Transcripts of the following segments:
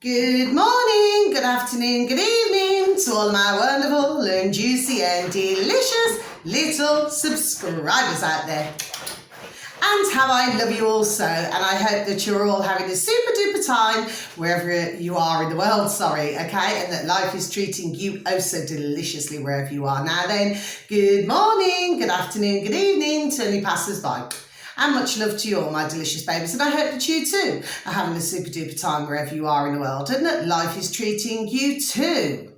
Good morning, good afternoon, good evening to all my wonderful and juicy and delicious little subscribers out there. And how I love you all so, and I hope that you're all having a super duper time wherever you are in the world, okay? And that life is treating you oh so deliciously wherever you are. Now then, good morning, good afternoon, good evening to any passers-by. And much love to you all, my delicious babies. And I hope that you too are having a super duper time wherever you are in the world and that life is treating you too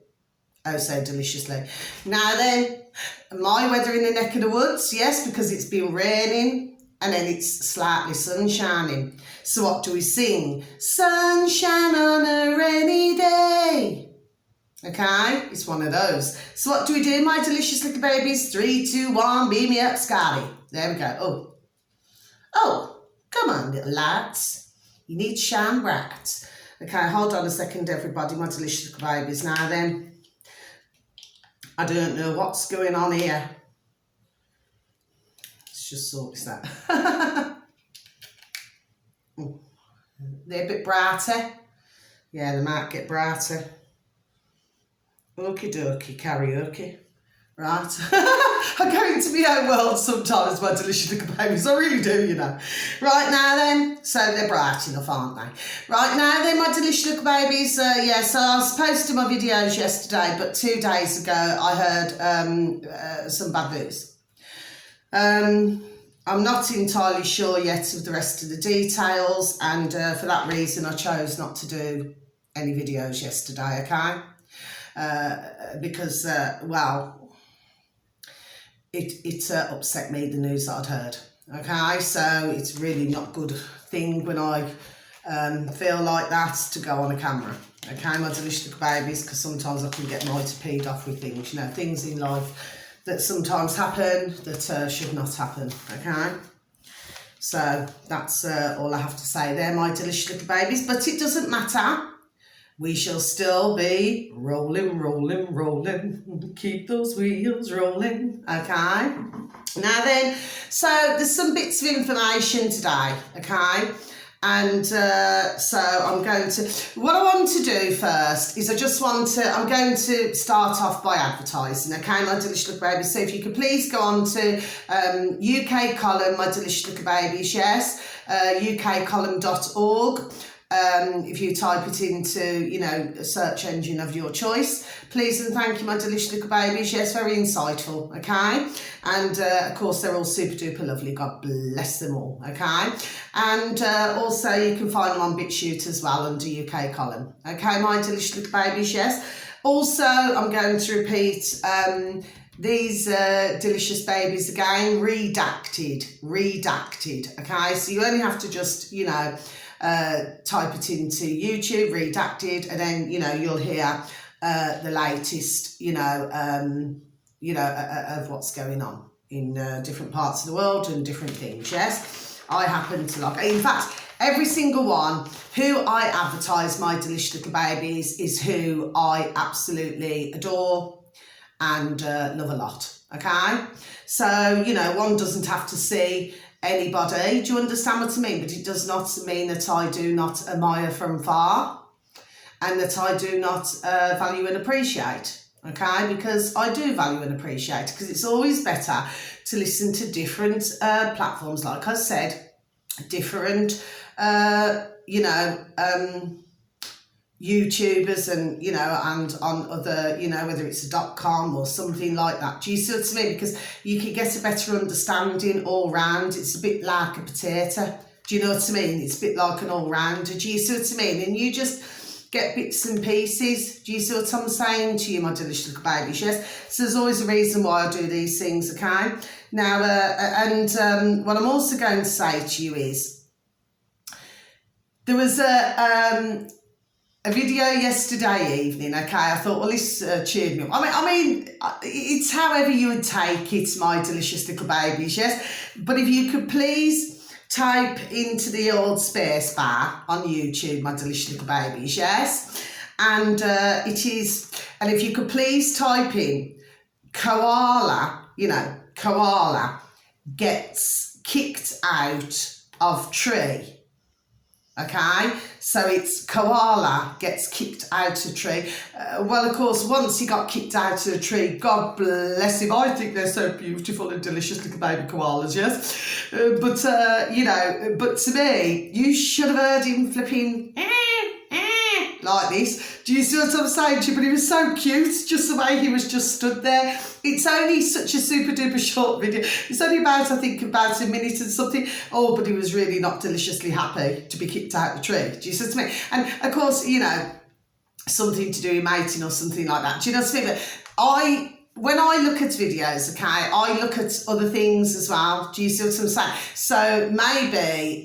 oh so deliciously. Now then, my weather in the neck of the woods, yes, because it's been raining and then it's slightly sun shining. So what do we sing? Sunshine on a rainy day. Okay, it's one of those. So what do we do, my delicious little babies? 3, 2, 1, beam me up, Scotty. There we go. Oh, come on, little lads. You need shine bright. Okay, hold on a second, everybody, my delicious little babies. Now then, I don't know what's going on here. Let's just sort this out. They're a bit brighter. Yeah, they might get brighter. Okie dokie, karaoke. Right. I go into my own world sometimes, my delicious little babies. I really do, you know. Right now then, so they're bright enough, aren't they? Right now then, my delicious little babies, so I was posting my videos yesterday, but 2 days ago I heard some bad news. I'm not entirely sure yet of the rest of the details, and for that reason I chose not to do any videos yesterday, okay? Because, well, it upset me, the news that I'd heard. Okay, so it's really not a good thing when I feel like that to go on a camera. Okay, my delicious little babies, because sometimes I can get mighty peed off with things, you know, things in life that sometimes happen that should not happen. Okay, so that's all I have to say there, my delicious little babies, but it doesn't matter. We shall still be rolling, rolling, rolling. Keep those wheels rolling, okay? Now then, so there's some bits of information today, okay? And so I'm going to, what I want to do first is I'm going to start off by advertising, okay, my delicious little babies. So if you could please go on to UK Column, my delicious little babies, yes, ukcolumn.org. If you type it into, you know, a search engine of your choice, please and thank you, my delicious little babies. Yes, very insightful, okay? And of course, they're all super duper lovely. God bless them all, okay? And also, you can find them on BitChute as well under UK Column, okay, my delicious little babies. Yes. Also, I'm going to repeat these delicious babies again, redacted, okay? So you only have to just, you know, type it into YouTube, redacted, and then, you know, you'll hear the latest, of what's going on in different parts of the world and different things, yes? I happen to like, in fact, every single one who I advertise, my delicious little babies, is who I absolutely adore and love a lot, okay? So, you know, one doesn't have to see anybody, do you understand what I mean? But it does not mean that I do not admire from far and that I do not value and appreciate, okay? Because I do value and appreciate, because it's always better to listen to different platforms, like I said, different, YouTubers and, you know, and on other, you know, whether it's a .com or something like that. Do you see what I mean? Because you can get a better understanding all round. It's a bit like a potato. Do you know what I mean? It's a bit like an all-rounder. Do you see what I mean? And you just get bits and pieces. Do you see what I'm saying to you, my delicious little babies? Yes. So there's always a reason why I do these things, okay? Now, what I'm also going to say to you is, there was a video yesterday evening, okay? I thought, well, this cheered me up. I mean, it's however you would take it, my delicious little babies, yes? But if you could please type into the old space bar on YouTube, my delicious little babies, yes? And and if you could please type in koala, you know, koala gets kicked out of tree, Okay, so it's koala gets kicked out of a tree. Well, of course, once he got kicked out of a tree, God bless him. I think they're so beautiful and delicious little baby koalas, yes. But to me, you should have heard him flipping like this. Do you see what I'm saying to you? But he was so cute, just the way he was just stood there. It's only such a super duper short video. It's only about, I think, about a minute and something. Oh, but he was really not deliciously happy to be kicked out the tree. Do you see what I mean? And of course, something to do with mating or something like that. Do you know what I mean? But when I look at videos, okay, I look at other things as well. Do you see what I'm saying? So maybe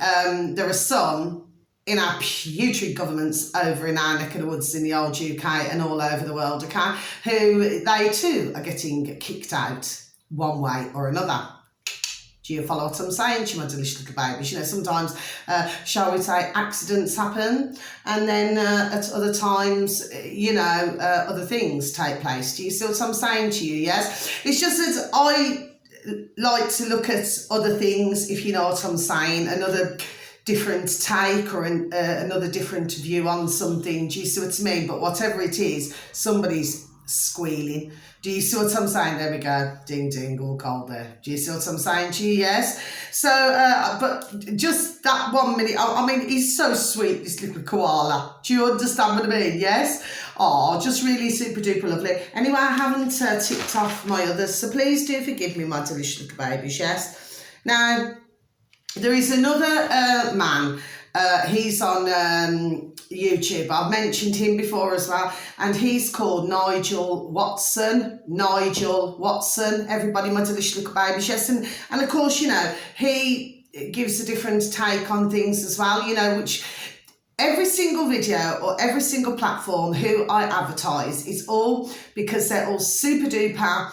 there are some in our putrid governments over in our neck of the woods in the old UK and all over the world, okay, who they too are getting kicked out one way or another. Do you follow what I'm saying to you, my delicious little babies? Sometimes, shall we say, accidents happen, and then at other times, other things take place. Do you see what I'm saying to you, yes? It's just that I like to look at other things, if you know what I'm saying, another different take or another different view on something. Do you see what I mean? But whatever it is, somebody's squealing. Do you see what I'm saying? There we go. Ding, ding, all cold there. Do you see what I'm saying to you? Yes. So, but just that 1 minute, I mean, he's so sweet, this little koala. Do you understand what I mean? Yes. Oh, just really super duper lovely. Anyway, I haven't ticked off my others, so please do forgive me, my delicious little babies. Yes. Now, there is another man. He's on YouTube. I've mentioned him before as well, and he's called Nigel Watson. Nigel Watson. Everybody, my delicious little babies, yes, and of course, he gives a different take on things as well. Which every single video or every single platform who I advertise is all because they're all super duper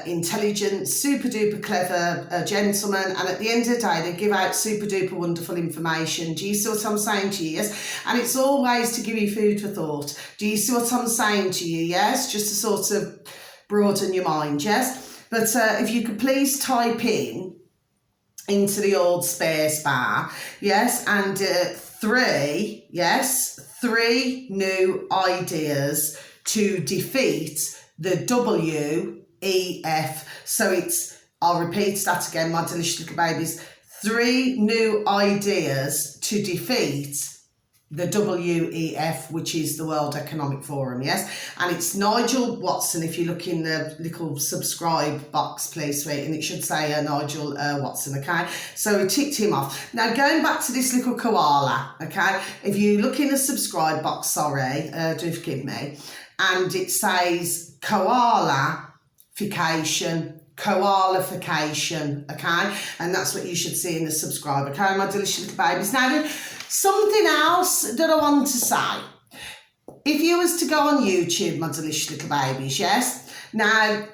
intelligent, super duper clever gentlemen, and at the end of the day they give out super duper wonderful information. Do you see what I'm saying to you? Yes. And it's always to give you food for thought. Do you see what I'm saying to you? Yes. Just to sort of broaden your mind. Yes. But if you could please type into the old space bar, yes, and three new ideas to defeat the WEF. So I'll repeat that again, my delicious little babies. 3 new ideas to defeat the WEF, which is the World Economic Forum, yes? And it's Nigel Watson. If you look in the little subscribe box, please, sweet, and it should say Nigel Watson, okay? So we ticked him off. Now, going back to this little koala, okay? If you look in the subscribe box, sorry, do forgive me, and it says koalification, okay? And that's what you should see in the subscribe, okay, my delicious little babies. Now, then, something else that I want to say. If you was to go on YouTube, my delicious little babies, yes? Now,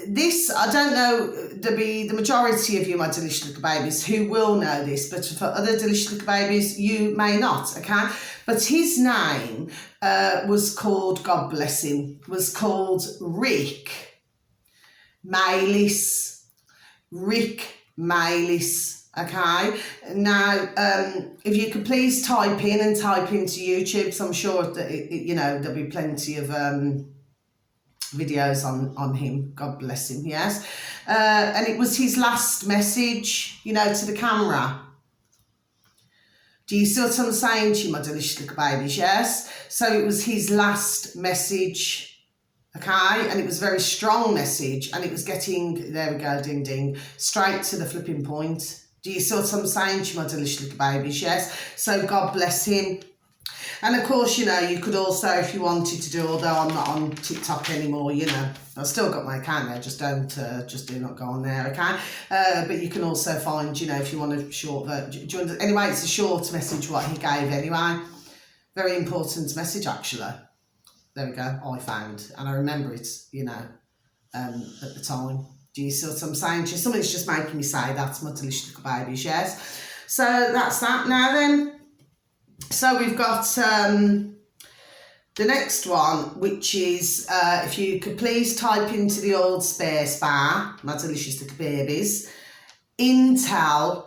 this, I don't know, there'll be the majority of you, my delicious little babies, who will know this, but for other delicious little babies, you may not, okay? But his name was called, God bless him, was called Rick Maylis. Rick Maylis. Okay, now if you could please type into YouTube, so I'm sure that there'll be plenty of videos on him. God bless him. Yes, and it was his last message, to the camera. Do you see what I'm saying to you, my delicious little babies? Yes. So it was his last message. Okay, and it was a very strong message, and it was getting, there we go, ding ding, straight to the flipping point. Do you see what I'm saying to you, my delicious little babies? Yes. So God bless him. And of course, you could also, if you wanted to do, although I'm not on TikTok anymore, I've still got my account there, just do not go on there, okay? But you can also find, if you want a short, anyway, it's a short message what he gave anyway. Very important message, actually. There we go, I found, and I remember it, at the time. Do you see what I'm saying to you? Somebody's just making me say that's my delicious little babies, yes? So that's that. Now then, so we've got the next one, which is, if you could please type into the old space bar, my delicious little babies, Intel,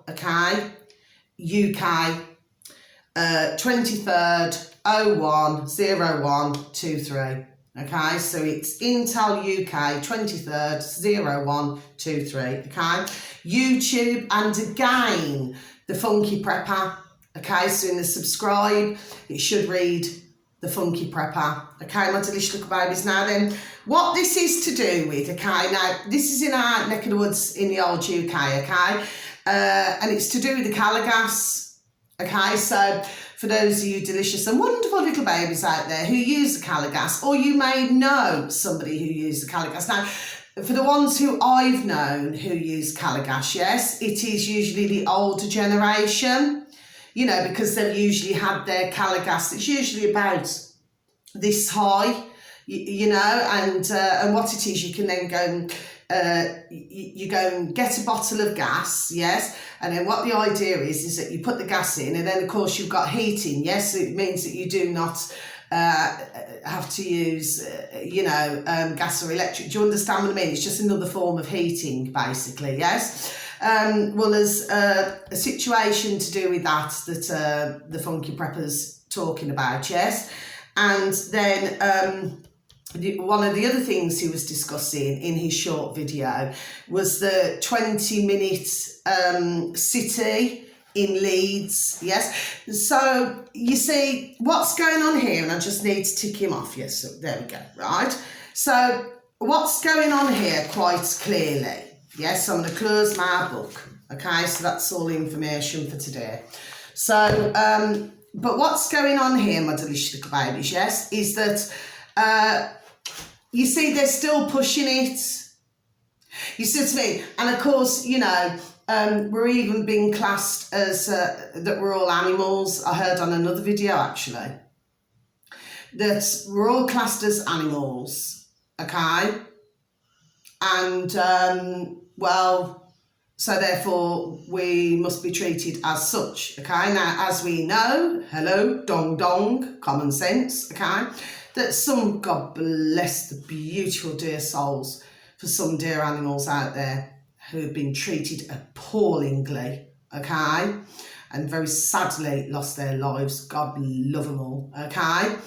okay? UK, 23rd 01/01/23. Okay, so it's Intel UK 23rd 01/23. Okay, YouTube, and again the Funky Prepper. Okay, so in the subscribe it should read the Funky Prepper. Okay, my delicious little babies. Now then, what this is to do with, okay, now this is in our neck of the woods in the old UK, okay, and it's to do with the Caligas. Okay, so for those of you delicious and wonderful little babies out there who use the Caligas, or you may know somebody who uses the Caligas. Now, for the ones who I've known who use Caligas, yes, it is usually the older generation, you know, because they've usually had their Caligas. It's usually about this high, you know, and what it is, you can then go and you go and get a bottle of gas, yes, and then what the idea is that you put the gas in, and then of course you've got heating, yes, so it means that you do not have to use gas or electric. Do you understand what I mean? It's just another form of heating basically, yes. Well, there's a situation to do with that the Funky Prepper's talking about, yes, and then one of the other things he was discussing in his short video was the 20-minute city in Leeds, yes. So you see what's going on here, and I just need to tick him off, yes, so there we go, right. So what's going on here quite clearly, yes, I'm going to close my book, okay, so that's all the information for today. So, but what's going on here, my delicious little babies, yes, is that you see, they're still pushing it. You see what I mean? And of course, you know, we're even being classed as that we're all animals. I heard on another video actually that we're all classed as animals, okay? And well, so therefore we must be treated as such, okay? Now, as we know, hello, dong dong, common sense, okay? That some, God bless the beautiful dear souls, for some dear animals out there who have been treated appallingly, okay, and very sadly lost their lives. God love them all, okay.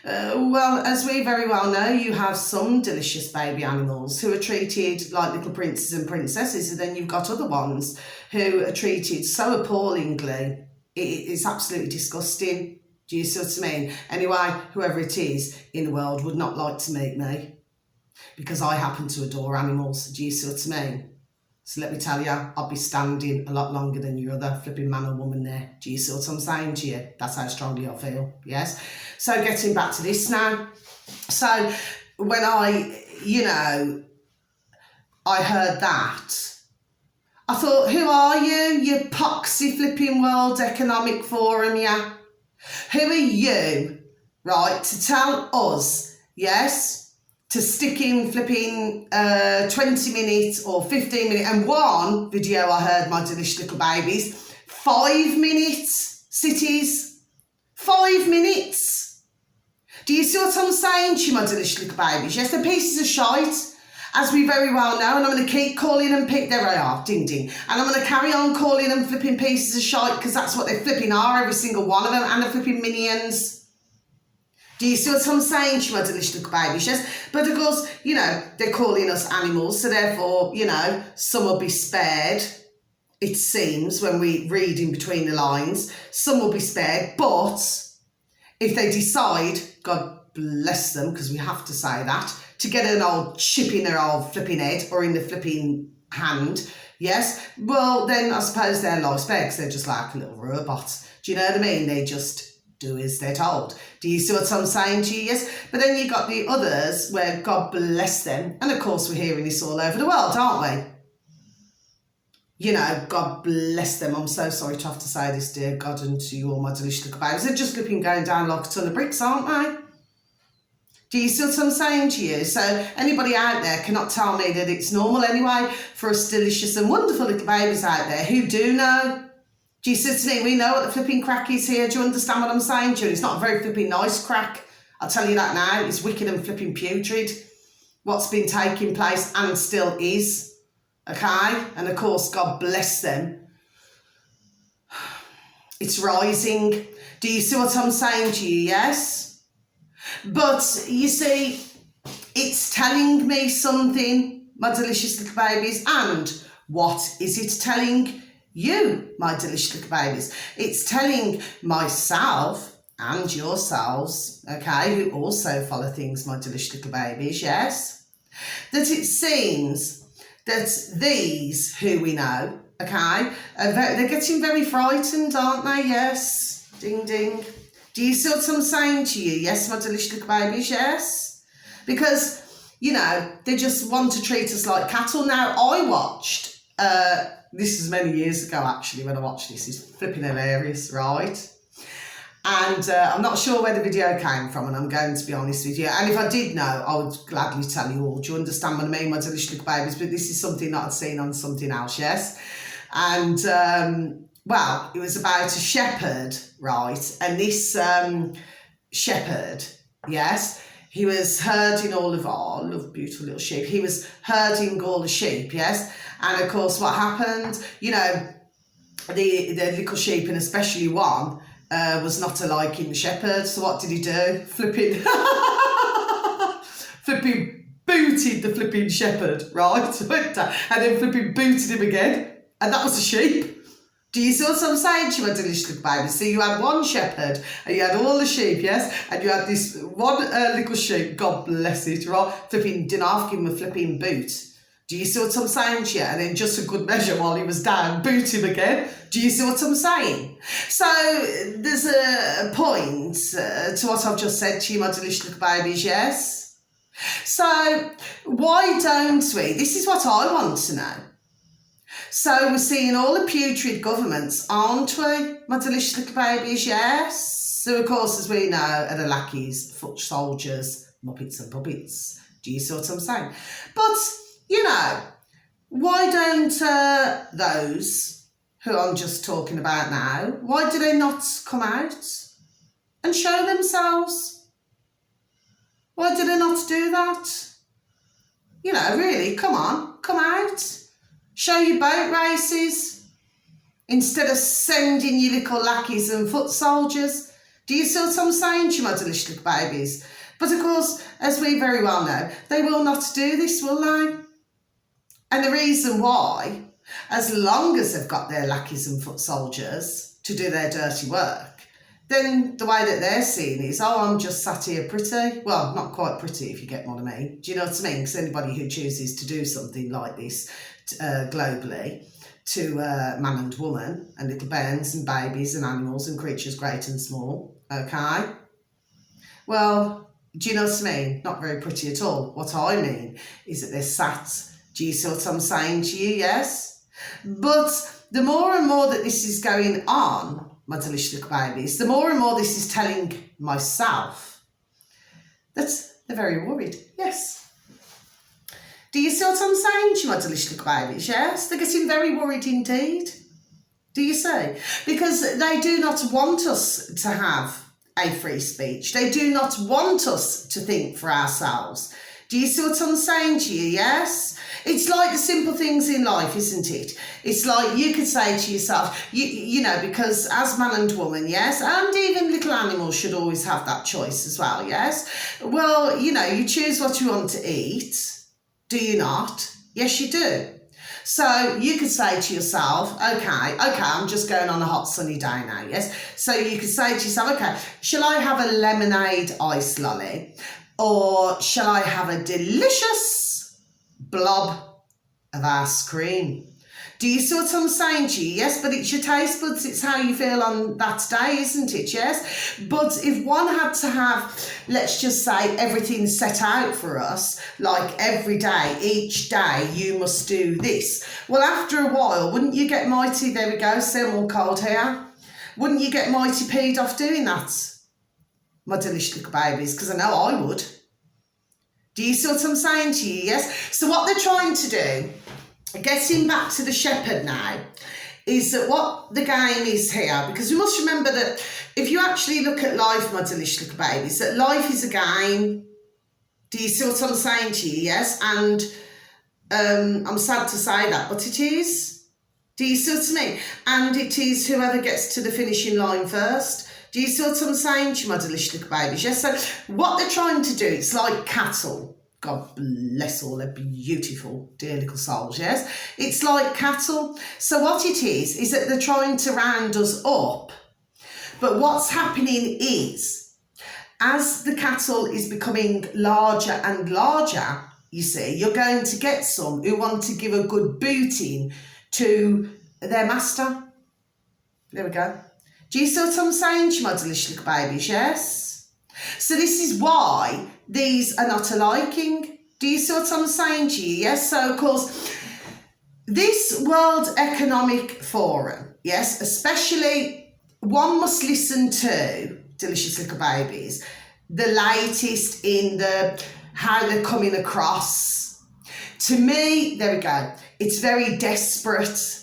Well, as we very well know, you have some delicious baby animals who are treated like little princes and princesses, and then you've got other ones who are treated so appallingly. It's absolutely disgusting. Do you see what I mean? Anyway, whoever it is in the world would not like to meet me, because I happen to adore animals. Do you see what I mean? So let me tell you, I'll be standing a lot longer than your other flipping man or woman there. Do you see what I'm saying to you? That's how strongly I feel, yes? So getting back to this now. So when I heard that, I thought, who are you? You poxy flipping World Economic Forum, yeah? Who are you, right, to tell us, yes, to stick in flipping 20 minutes or 15 minutes, and one video I heard, my delicious little babies, 5 minutes, cities, 5 minutes. Do you see what I'm saying to you, my delicious little babies? Yes, they're pieces of shite, as we very well know, and I'm going to keep calling them there they are, ding ding, and I'm going to carry on calling them flipping pieces of shite, because that's what they flipping are, every single one of them, and the flipping minions. Do you see what I'm saying to you, my delicious little babies? Yes, but of course, you know, they're calling us animals, so therefore, you know, some will be spared, it seems, when we read in between the lines, some will be spared, but if they decide, God bless them, because we have to say that, to get an old chip in their old flipping head or in the flipping hand, yes, well, then I suppose their life's spared, because they're just like a little robot. Do you know what I mean? They just do as they're told. Do you see what I'm saying to you? Yes. But then you got the others where God bless them, and of course we're hearing this all over the world, aren't we? You know, God bless them. I'm so sorry to have to say this, dear God, and to you all my delicious little babies. They're just flipping going down like a ton of bricks, aren't they? Do you see what I'm saying to you? So anybody out there cannot tell me that it's normal anyway for us delicious and wonderful little babies out there who do know. Do you see what I mean? We know what the flipping crack is here. Do you understand what I'm saying to you? It's not a very flipping nice crack. I'll tell you that now. It's wicked and flipping putrid. What's been taking place and still is. Okay? And of course, God bless them. It's rising. Do you see what I'm saying to you? Yes? But you see, it's telling me something, my delicious little babies. And what is it telling you, my delicious little babies? It's telling myself and yourselves, okay, who also follow things, my delicious little babies, yes, that it seems that these who we know, okay, they're getting very frightened, aren't they? Yes. Ding, ding. Do you see what I'm saying to you? Yes, my delicious little babies, yes. Because, you know, they just want to treat us like cattle. Now, I watched, this is many years ago, actually, when I watched this. It's flipping hilarious, right? And I'm not sure where the video came from, and I'm going to be honest with you. And if I did know, I would gladly tell you all. Do you understand what I mean, my delicious little babies? But this is something that I'd seen on something else, yes? And, well, it was about a shepherd, right? And this shepherd, yes, he was herding all of our, love beautiful little sheep. He was herding all the sheep, yes? And, of course, what happened? You know, the little sheep, and especially one, was not liking the shepherd. So what did he do? Flipping booted the flipping shepherd, right? And then flipping booted him again. And that was a sheep. Do you see what I'm saying to you, my delicious little baby? So you had one shepherd and you had all the sheep, yes? And you had this one little sheep, God bless it, right? Flipping didn't have to give him a flipping boot. Do you see what I'm saying to you? And then just a good measure while he was down, boot him again. Do you see what I'm saying? So there's a point to what I've just said to you, my delicious little babies, yes? So why don't we? This is what I want to know. So we're seeing all the putrid governments, aren't we, my delicious little babies, yes? So, of course, as we know, are the lackeys, foot soldiers, muppets and puppets. Do you see what I'm saying? But, you know, why don't those who I'm just talking about now, why do they not come out and show themselves? Why do they not do that? You know, really, come on, come out. Show your boat races instead of sending your little lackeys and foot soldiers. Do you see what I'm saying to you, my delicious little babies? But of course, as we very well know, they will not do this, will they? And the reason why, as long as they've got their lackeys and foot soldiers to do their dirty work, then the way that they're seen is, oh, I'm just sat here pretty. Well, not quite pretty, if you get what I mean. Do you know what I mean? Because anybody who chooses to do something like this globally to man and woman and little bairns and babies and animals and creatures great and small, okay? Well, do you know what I mean? Not very pretty at all. What I mean is that they're sat. Do you see what I'm saying to you? Yes? But the more and more that this is going on, my delicious little babies, the more and more this is telling myself that they're very worried. Yes. Do you see what I'm saying to you, my delicious little babies? Yes, they're getting very worried indeed. Do you see? Because they do not want us to have a free speech. They do not want us to think for ourselves. Do you see what I'm saying to you? Yes? It's like the simple things in life, isn't it? It's like you could say to yourself, you know, because as man and woman, yes, and even little animals should always have that choice as well, yes? Well, you know, you choose what you want to eat. Do you not? Yes, you do. So you could say to yourself, okay, I'm just going on a hot sunny day now, yes? So you could say to yourself, okay, shall I have a lemonade ice lolly? Or shall I have a delicious blob of ice cream? Do you see what I'm saying to you? Yes, but it's your taste buds. It's how you feel on that day, isn't it? Yes. But if one had to have, let's just say, everything set out for us, like every day, each day, you must do this. Well, after a while, wouldn't you get mighty, there we go, still all cold here. Wouldn't you get mighty peed off doing that? My delicious little babies, because I know I would. Do you see what I'm saying to you? Yes. So what they're trying to do, getting back to the shepherd now, is that what the game is here, because we must remember that if you actually look at life, my delicious little babies, that life is a game. Do you see what I'm saying to you? Yes. And I'm sad to say that, but it is. Do you see what I mean? And it is whoever gets to the finishing line first. Do you see what I'm saying to you, my delicious little babies? Yes, so what they're trying to do, it's like cattle. God bless all their beautiful, dear little souls, yes? It's like cattle. So what it is that they're trying to round us up. But what's happening is, as the cattle is becoming larger and larger, you see, you're going to get some who want to give a good booting to their master. There we go. Do you see what I'm saying to you, my delicious little babies? Yes? So this is why these are not aliking. Do you see what I'm saying to you? Yes? So, of course, this World Economic Forum, yes, especially one must listen to, delicious little babies, the latest in the how they're coming across. To me, there we go, it's very desperate.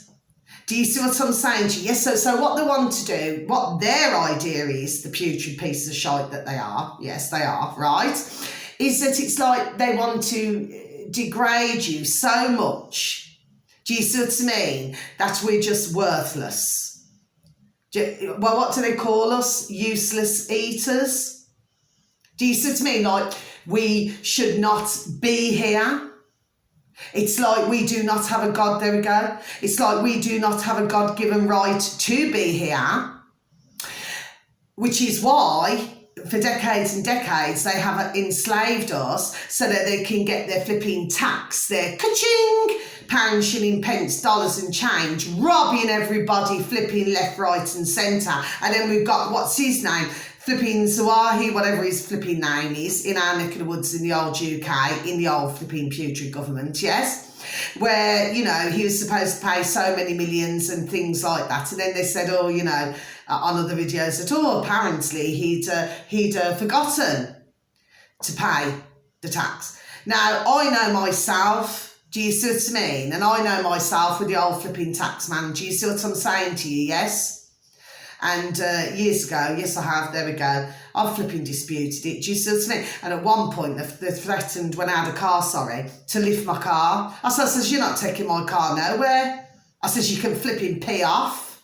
Do you see what I'm saying to you? Yes, so what they want to do, what their idea is, the putrid pieces of shite that they are, yes, they are, right, is that it's like they want to degrade you so much, do you see what I mean, that we're just worthless. Well, what do they call us? Useless eaters. Do you see what I mean? Like, we should not be here. It's like we do not have a God, there we go. It's like we do not have a God-given right to be here, which is why for decades and decades they have enslaved us so that they can get their flipping tax, their ka-ching, pound, shilling, pence, dollars and change, robbing everybody flipping left, right and centre. And then we've got, what's his name? Flipping Zawahi, whatever his flipping name is, in our neck of the woods in the old UK, in the old flipping putrid government, yes? Where, you know, he was supposed to pay so many millions and things like that. And then they said, oh, you know, on other videos that, oh, apparently he'd forgotten to pay the tax. Now, I know myself, do you see what I mean? And I know myself with the old flipping tax man. Do you see what I'm saying to you, yes? And years ago, yes I have, there we go, I've flipping disputed it, do you see what I mean? And at one point they threatened, when I had a car, to lift my car. I says, you're not taking my car nowhere. I says, you can flipping pee off.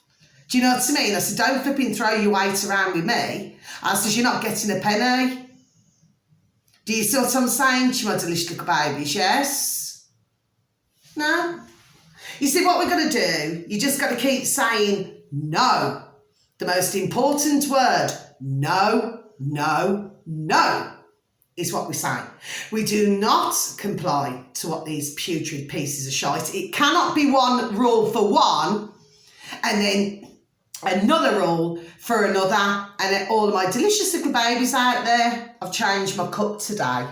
Do you know what I mean? I said, don't flipping throw your weight around with me. I says, you're not getting a penny. Do you see what I'm saying to you, my delicious little babies, yes? No? You see what we're going to do? You just got to keep saying no. The most important word, no, no, no, is what we say. We do not comply to what these putrid pieces of shite. It cannot be one rule for one and then another rule for another. And then all of my delicious little babies out there, I've changed my cup today.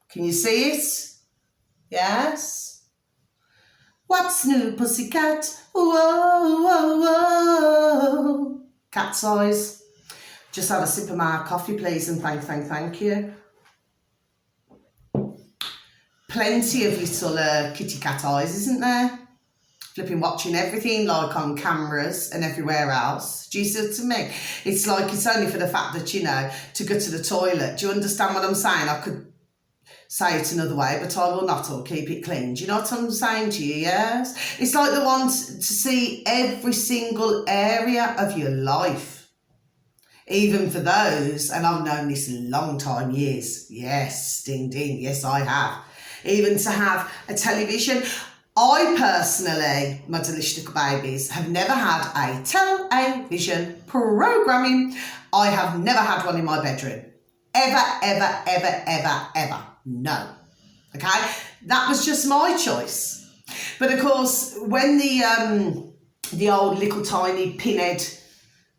Can you see it? Yes? What's new, pussycat? Whoa, whoa, whoa. Cat's eyes. Just have a sip of my coffee, please, and thank you. Plenty of little kitty cat eyes, isn't there? Flipping watching everything, like on cameras and everywhere else. Do you see what I mean? It's like it's only for the fact that, you know, to go to the toilet. Do you understand what I'm saying? I could say it another way, but I will not, or keep it clean. Do you know what I'm saying to you, yes? It's like they want to see every single area of your life. Even for those, and I've known this a long time, years. Yes, ding, ding, yes, I have. Even to have a television. I personally, my delicious little babies, have never had a television programming. I have never had one in my bedroom. Ever, ever, ever, ever, ever. No. Okay? That was just my choice. But of course, when the old little tiny pinhead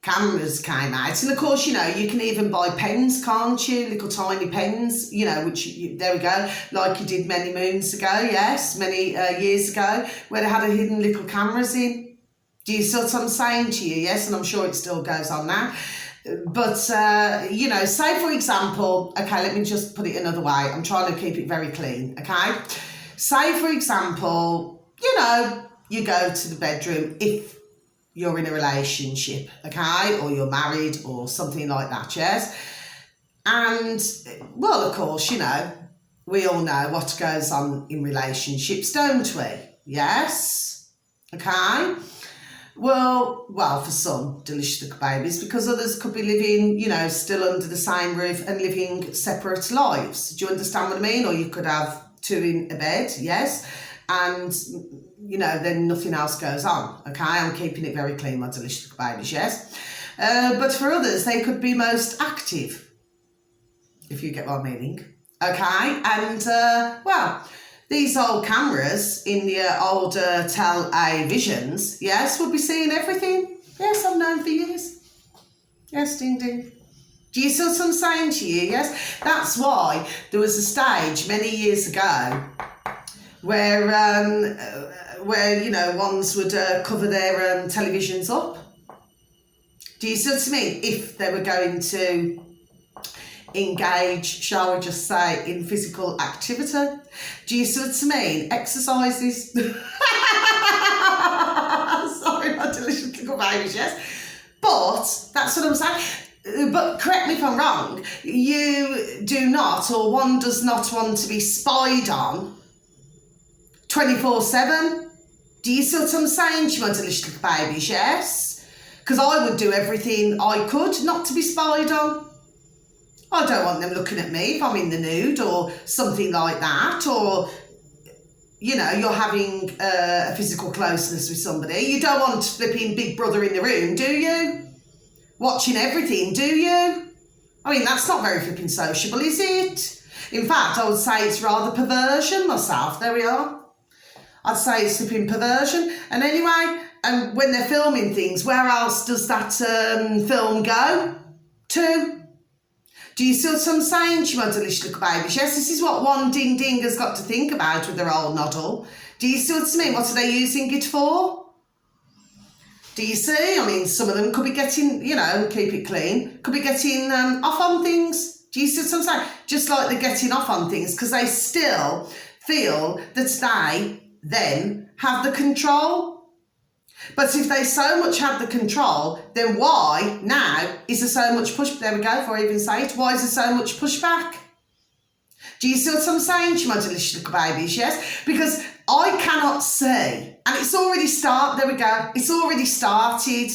cameras came out, and of course, you know, you can even buy pens, can't you? Little tiny pens, you know, there we go, like you did many moons ago, yes, many years ago, where they had a hidden little cameras in. Do you see what I'm saying to you? Yes, and I'm sure it still goes on now. But, you know, say for example, okay, let me just put it another way. I'm trying to keep it very clean, okay? Say for example, you know, you go to the bedroom if you're in a relationship, okay? Or you're married or something like that, yes? And, well, of course, you know, we all know what goes on in relationships, don't we? Yes? okay? Well, for some delicious little babies, because others could be living, still under the same roof and living separate lives. Do you understand what I mean? Or you could have two in a bed, yes, and, then nothing else goes on, okay? I'm keeping it very clean, my delicious little babies, yes? But for others, they could be most active, if you get what I'm meaning, okay? And, these old cameras in the older televisions, yes, would be seeing everything. Yes, I've known for years. Yes, ding, ding. Do you see what I'm saying to you? Yes, that's why there was a stage many years ago where ones would cover their televisions up. Do you see what I mean? If they were going to engage, shall we just say, in physical activity. Do you see what I mean? Exercises. Sorry, my delicious little babies, yes. But that's what I'm saying. But correct me if I'm wrong, you do not, or one does not want to be spied on 24/7. Do you see what I'm saying to you, my delicious little babies, yes? Because I would do everything I could not to be spied on. I don't want them looking at me if I'm in the nude or something like that, or, you're having a physical closeness with somebody. You don't want flipping Big Brother in the room, do you? Watching everything, do you? I mean, that's not very flipping sociable, is it? In fact, I would say it's rather perversion myself. There we are. I'd say it's flipping perversion. And anyway, and when they're filming things, where else does that film go to? Do you see what I'm saying to you, my delicious little babies? Yes, this is what one ding ding has got to think about with their old noddle. Do you see what I mean? What are they using it for? Do you see? I mean, some of them could be getting, keep it clean, could be getting off on things. Do you see what I'm saying? Just like they're getting off on things because they still feel that they then have the control. But if they so much have the control, then why now is there so much push? There we go, before I even say it. Why is there so much pushback? Do you see what I'm saying to you, my delicious little babies? Yes? Because I cannot see, and it's already started. There we go. It's already started,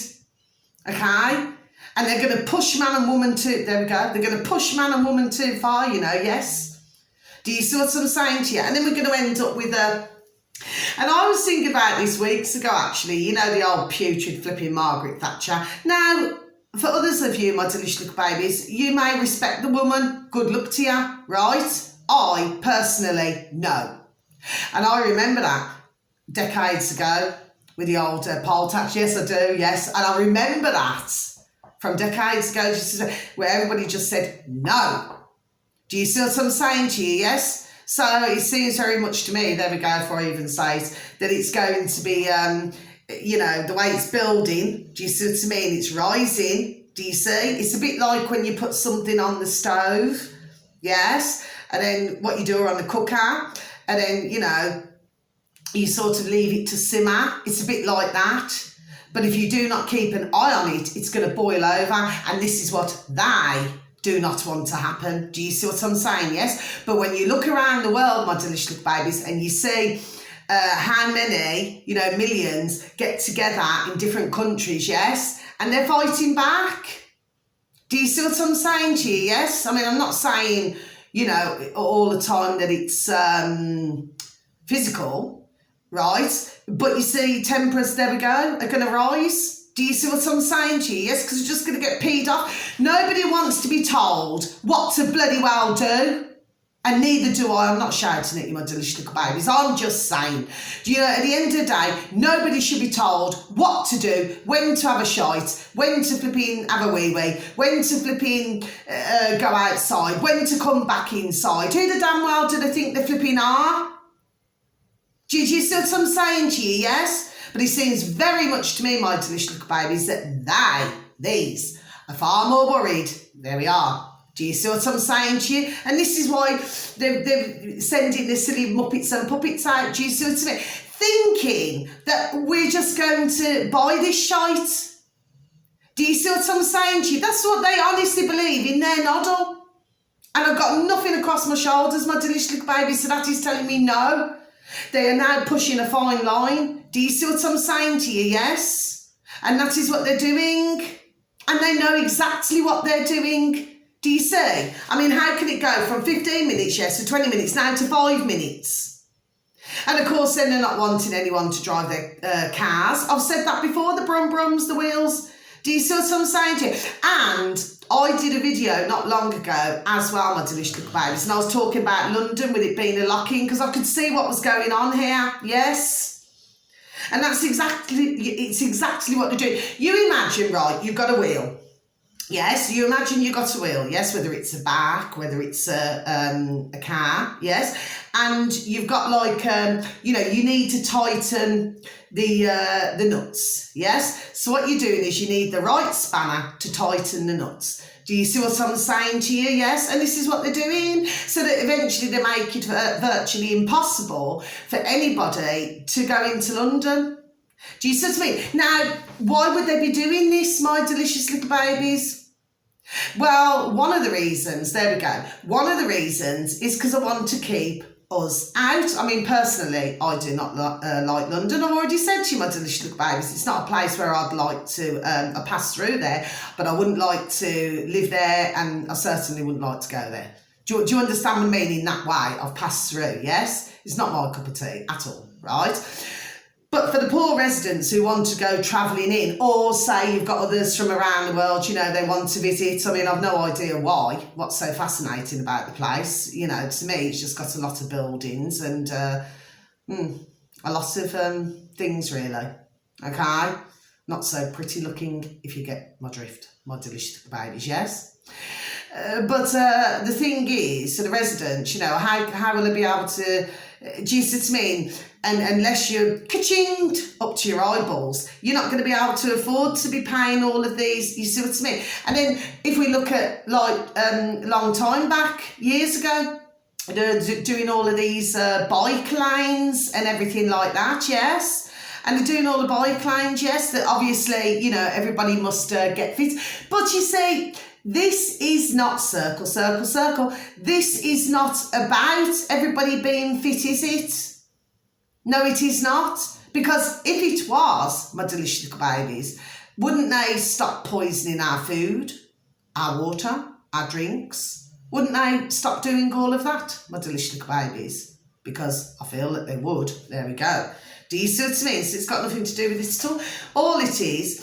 okay? And they're going to push man and woman too. There we go. They're going to push man and woman too far, yes? Do you see what I'm saying to you? And then we're going to end up with a... And I was thinking about this weeks ago, actually, the old putrid flipping Margaret Thatcher. Now, for others of you, my delicious little babies, you may respect the woman, good luck to you, right? I, personally, no. And I remember that decades ago with the old poll tax. Yes, I do, yes. And I remember that from decades ago, where everybody just said no. Do you see what I'm saying to you, yes? So it seems very much to me, there we go, before I even say it, that it's going to be, the way it's building. Do you see what I mean? It's rising. Do you see? It's a bit like when you put something on the stove, yes, and then what you do on the cooker, and then, you sort of leave it to simmer. It's a bit like that. But if you do not keep an eye on it, it's going to boil over, and this is what they do not want to happen. Do you see what I'm saying? Yes. But when you look around the world, my delicious little babies, and you see how many, millions get together in different countries, yes, and they're fighting back. Do you see what I'm saying to you? Yes. I mean, I'm not saying, all the time that it's physical, right? But you see, tempers, there we go, are going to rise. Do you see what I'm saying to you? Yes, because you're just going to get peed off. Nobody wants to be told what to bloody well do. And neither do I. I'm not shouting at you, my delicious little babies. I'm just saying. At the end of the day, nobody should be told what to do, when to have a shite, when to flipping have a wee-wee, when to flipping go outside, when to come back inside. Who the damn well do they think they flipping are? Do you see what I'm saying to you, yes? But it seems very much to me, my delicious little babies, that these, are far more worried. There we are. Do you see what I'm saying to you? And this is why they're sending the silly Muppets and puppets out. Do you see what I mean? Thinking that we're just going to buy this shite. Do you see what I'm saying to you? That's what they honestly believe in their noddle. And I've got nothing across my shoulders, my delicious little baby, so that is telling me no. They are now pushing a fine line. Do you see what I'm saying to you? Yes? And that is what they're doing. And they know exactly what they're doing. Do you see? I mean, how can it go from 15 minutes, yes, to 20 minutes, now to 5 minutes? And of course, then they're not wanting anyone to drive their cars. I've said that before, the brums, the wheels. Do you see what I'm saying to you? And I did a video not long ago as well, my delicious little babies, and I was talking about London with it being a lock-in because I could see what was going on here, yes? And it's exactly what they're doing. You imagine, right, you've got a wheel. Yes, you imagine you got a wheel, yes, whether it's a bike, whether it's a car, yes, and you've got like, you need to tighten the nuts, yes. So what you're doing is you need the right spanner to tighten the nuts. Do you see what I'm saying to you? Yes, and this is what they're doing, so that eventually they make it virtually impossible for anybody to go into London. Do you see what I mean? Now, why would they be doing this, my delicious little babies? Well, one of the reasons, there we go, one of the reasons is because I want to keep us out. I mean, personally, I do not like London. I've already said to you, my delicious little babies, it's not a place where I'd like to pass through there, but I wouldn't like to live there, and I certainly wouldn't like to go there. Do you understand what I mean in that way? I've passed through, yes? It's not my cup of tea at all, right? But for the poor residents who want to go travelling in, or say you've got others from around the world, they want to visit. I mean, I've no idea why. What's so fascinating about the place? To me, it's just got a lot of buildings and a lot of things, really. Okay? Not so pretty looking, if you get my drift, my delicious babies, yes? But the thing is, for the residents, how will they be able to, do you see what I mean? And unless you're ka-chinged up to your eyeballs, you're not going to be able to afford to be paying all of these, you see what I mean? And then if we look at long time back, years ago, they're doing all of these bike lanes and everything like that, yes? And they're doing all the bike lanes, yes, that obviously, everybody must get fit. But you see, this is not circle. This is not about everybody being fit, is it? No, it is not. Because if it was, my delicious little babies, wouldn't they stop poisoning our food, our water, our drinks? Wouldn't they stop doing all of that, my delicious little babies? Because I feel that they would. There we go. Do you see what I mean? So it's got nothing to do with this at all. All it is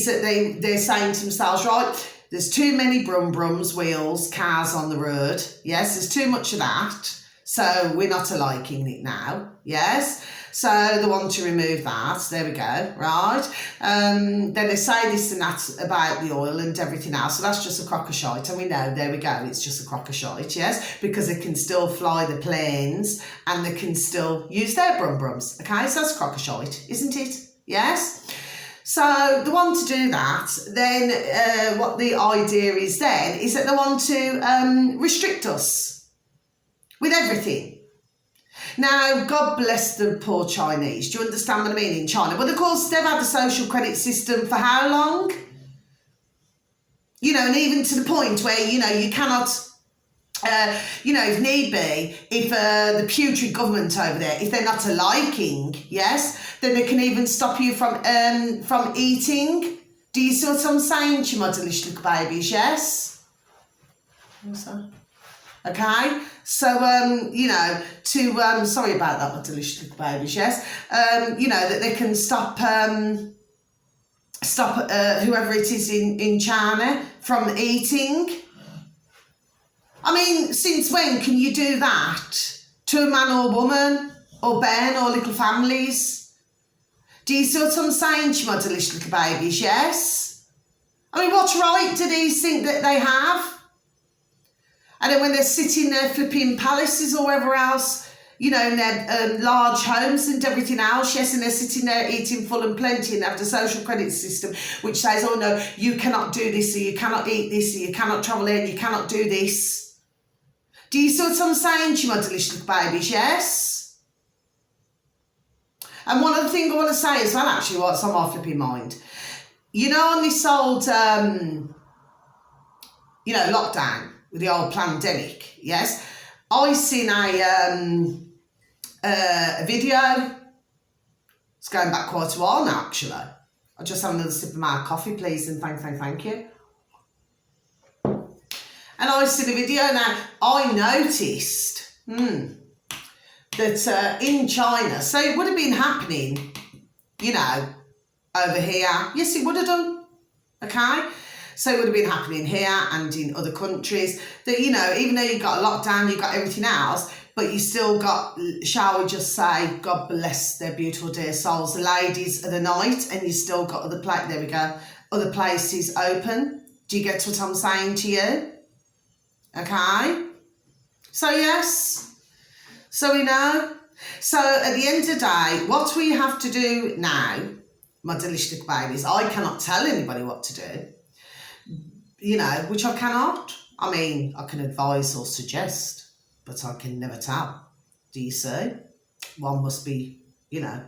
that they're saying to themselves, right, there's too many brums, wheels, cars on the road. Yes, there's too much of that. So we're not liking it now. Yes. So they want to remove that. There we go. Right. Then they say this and that about the oil and everything else. So that's just a crock of shite. And we know, there we go, it's just a crock of shite. Yes. Because they can still fly the planes and they can still use their brums. Okay. So that's a crock of shite, isn't it? Yes. So they want to do that. Then what the idea is then is that they want to restrict us with everything. Now, God bless the poor Chinese. Do you understand what I mean in China? Well, of course, they've had the social credit system for how long? And even to the point where, you cannot, if need be, if the putrid government over there, if they're not a liking, yes, then they can even stop you from eating. Do you see what I'm saying to you, my delicious little babies, yes? What's that? Okay, so, sorry about that, my delicious little babies, yes, that they can stop whoever it is in China from eating. I mean, since when can you do that to a man or woman or Ben or little families? Do you see what I'm saying to you, my delicious little babies, yes? I mean, what right do these think that they have? And then when they're sitting in their flipping palaces or wherever else, in their large homes and everything else, yes, and they're sitting there eating full and plenty and have the social credit system, which says, oh no, you cannot do this, or you cannot eat this, or you cannot travel in, you cannot do this. Do you see what I'm saying to you, my delicious little babies, yes? And one other thing I want to say as well, actually, what's on my flipping mind, on this old, lockdown, with the old pandemic, yes, I seen a video. It's going back quite a while now, actually. I'll just have another sip of my coffee, please, and thank you. And I see the video now. I noticed that in China, so it would have been happening, you know, over here. Yes, it would have done. Okay? So it would have been happening here and in other countries that, you know, even though you got a lockdown, you got everything else, but you still got, shall we just say, God bless their beautiful dear souls, the ladies of the night, and you still got other places open. Do you get what I'm saying to you? Okay? So yes, so we know. So at the end of the day, what we have to do now, my delicious babies, I cannot tell anybody what to do, you know, which I cannot. I mean, I can advise or suggest, but I can never tell. Do you see? One must be, you know,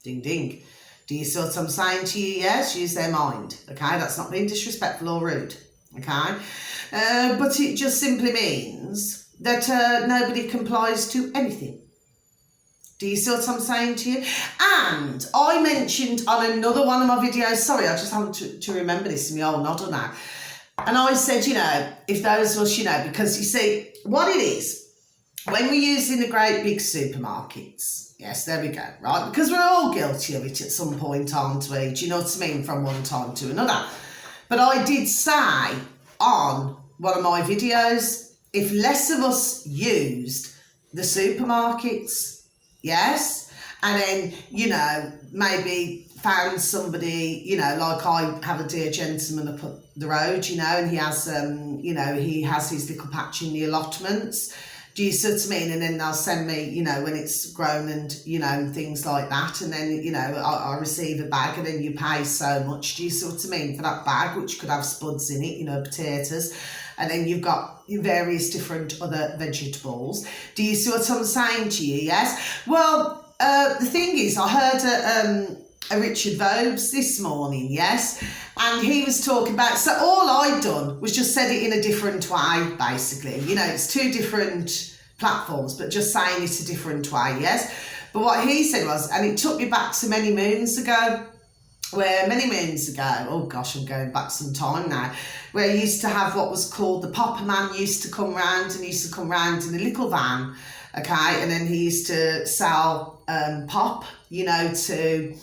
ding ding. Do you see what I'm saying to you? Yes, use their mind. Okay, that's not being disrespectful or rude. Okay, but it just simply means that nobody complies to anything. Do you see what I'm saying to you? And I mentioned on another one of my videos, sorry, I just have to remember this in my old noddle now. And I said, you know, if those of us, you know, because you see, what it is, when we're using the great big supermarkets, yes, there we go, right? Because we're all guilty of it at some point, aren't we? Do you know what I mean? From one time to another. But I did say on one of my videos, if less of us used the supermarkets, yes, and then, you know, maybe found somebody, you know, like I have a dear gentleman up the road, you know, and he has, you know, he has his little patch in the allotments. Do you see what I mean? And then they'll send me, you know, when it's grown and, you know, and things like that. And then, you know, I receive a bag and then you pay so much. Do you see what I mean? For that bag, which could have spuds in it, you know, potatoes. And then you've got various different other vegetables. Do you see what I'm saying to you? Yes. Well, the thing is, I heard a Richard Vobes this morning, yes, and he was talking about, so all I'd done was just said it in a different way, basically. You know, it's two different platforms, but just saying it a different way, yes. But what he said was, and it took me back to many moons ago, oh gosh, I'm going back some time now, where he used to have what was called the Popper Man used to come round, and he used to come round in a little van, okay, and then he used to sell pop, you know, to